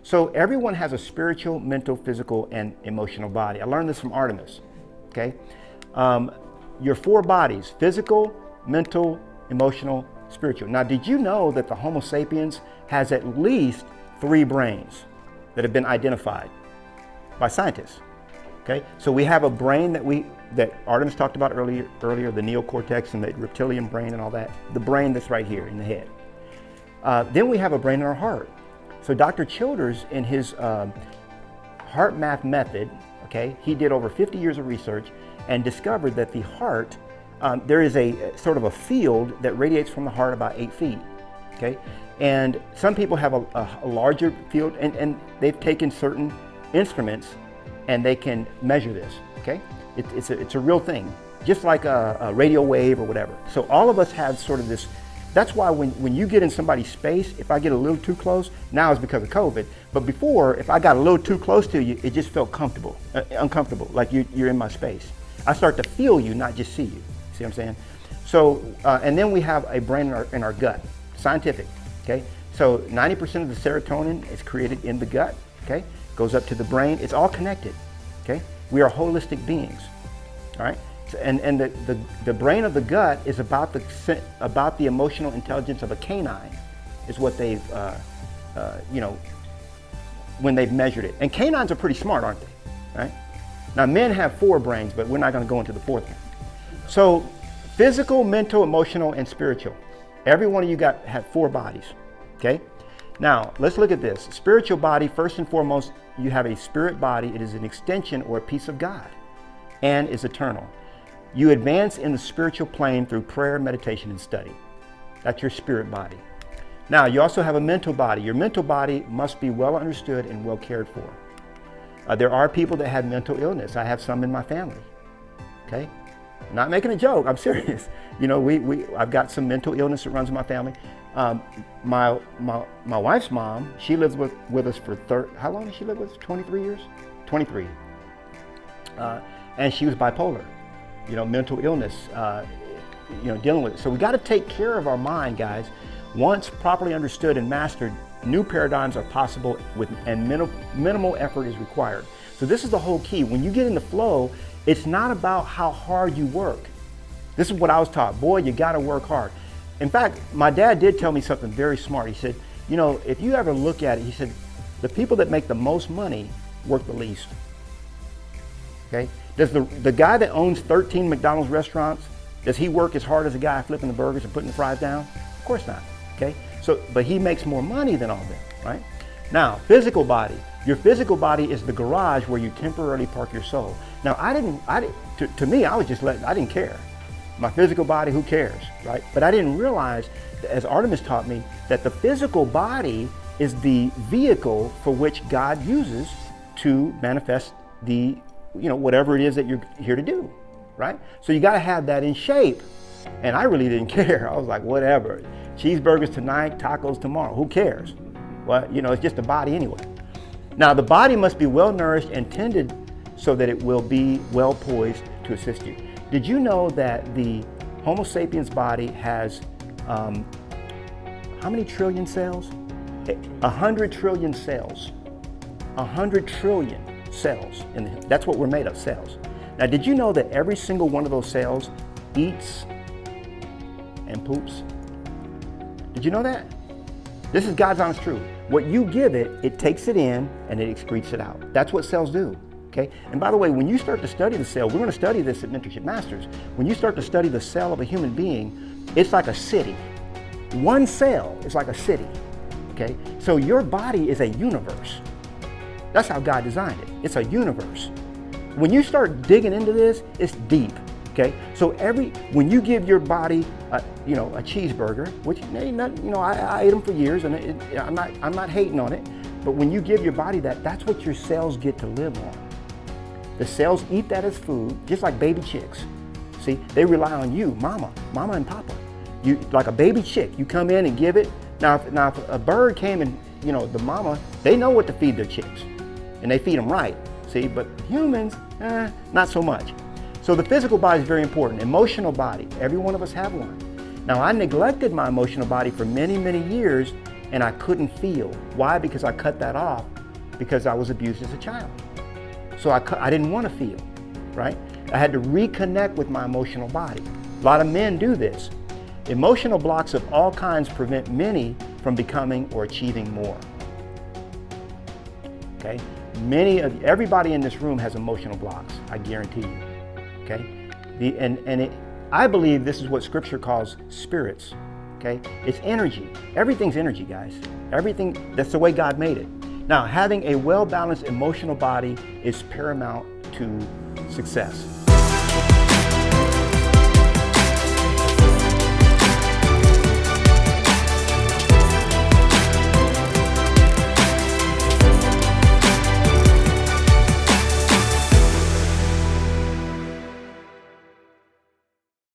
So everyone has a spiritual, mental, physical, and emotional body. I learned this from Artemis, okay? Your 4 bodies: physical, mental, emotional, spiritual. Now, did you know that the Homo sapiens has at least 3 brains that have been identified by scientists? Okay, so we have a brain that Artemis talked about earlier, the neocortex and the reptilian brain and all that. The brain that's right here in the head. Then we have a brain in our heart. So Dr. Childers, in his heart math method, okay, he did over 50 years of research and discovered that the heart, there is a sort of a field that radiates from the heart about 8 feet, okay? And some people have a larger field, and they've taken certain instruments and they can measure this, okay? It's a real thing, just like a radio wave or whatever. So all of us have sort of this. That's why when you get in somebody's space, if I get a little too close, now it's because of COVID, but before, if I got a little too close to you, it just felt uncomfortable, like you're in my space. I start to feel you, not just see you. See what I'm saying? So, and then we have a brain in our gut, scientific, okay? So 90% of the serotonin is created in the gut, okay? Goes up to the brain, it's all connected, okay? We are holistic beings, all right? And the brain of the gut is about the emotional intelligence of a canine, is what they've, when they've measured it. And canines are pretty smart, aren't they? Right? Now, men have 4 brains, but we're not going to go into the 4th one. So, physical, mental, emotional, and spiritual. Every one of you have 4 bodies. Okay. Now, let's look at this. Spiritual body. First and foremost, you have a spirit body. It is an extension or a piece of God, and is eternal. You advance in the spiritual plane through prayer, meditation, and study. That's your spirit body. Now, you also have a mental body. Your mental body must be well understood and well cared for. There are people that have mental illness. I have some in my family. Okay? I'm not making a joke. I'm serious. You know, I've got some mental illness that runs in my family. My wife's mom, she lives with us for how long did she live with us? 23 years? 23. And she was bipolar. You know, mental illness, dealing with it. So we got to take care of our mind, guys. Once properly understood and mastered, new paradigms are possible and minimal effort is required. So this is the whole key. When you get in the flow, it's not about how hard you work. This is what I was taught. Boy, you got to work hard. In fact, my dad did tell me something very smart. He said, you know, if you ever look at it, he said, the people that make the most money work the least. Okay? Does the guy that owns 13 McDonald's restaurants, does he work as hard as the guy flipping the burgers and putting the fries down? Of course not, okay? So, but he makes more money than all of them, right? Now, physical body. Your physical body is the garage where you temporarily park your soul. Now, to me, I was just I didn't care. My physical body, who cares, right? But I didn't realize, as Artemis taught me, that the physical body is the vehicle for which God uses to manifest the whatever it is that you're here to do, right? So you got to have that in shape. And I really didn't care. I was like, whatever. Cheeseburgers tonight, tacos tomorrow. Who cares? Well, it's just a body anyway. Now, the body must be well nourished and tended so that it will be well poised to assist you. Did you know that the Homo sapiens body has how many trillion cells? 100 trillion cells. 100 trillion cells. That's what we're made of, cells. Now, did you know that every single one of those cells eats and poops? Did you know that? This is God's honest truth. What you give it, it takes it in and it excretes it out. That's what cells do, okay? And by the way, when you start to study the cell, we're going to study this at Mentorship Masters. When you start to study the cell of a human being, it's like a city. One cell is like a city, okay? So your body is a universe. That's how God designed it. It's a universe. When you start digging into this, it's deep. Okay, so when you give your body, a cheeseburger, which ain't not, I ate them for years, and I'm not hating on it. But when you give your body that, that's what your cells get to live on. The cells eat that as food, just like baby chicks. See, they rely on you, mama and papa. You like a baby chick, you come in and give it. Now, if a bird came and the mama, they know what to feed their chicks, and they feed them right. See, but humans, not so much. So the physical body is very important. Emotional body, every one of us have one. Now, I neglected my emotional body for many, many years, and I couldn't feel. Why? Because I cut that off because I was abused as a child. So I didn't want to feel, right? I had to reconnect with my emotional body. A lot of men do this. Emotional blocks of all kinds prevent many from becoming or achieving more. Okay? Everybody in this room has emotional blocks, I guarantee you. Okay? I believe this is what Scripture calls spirits. Okay? It's energy. Everything's energy, guys. Everything, that's the way God made it. Now, having a well-balanced emotional body is paramount to success.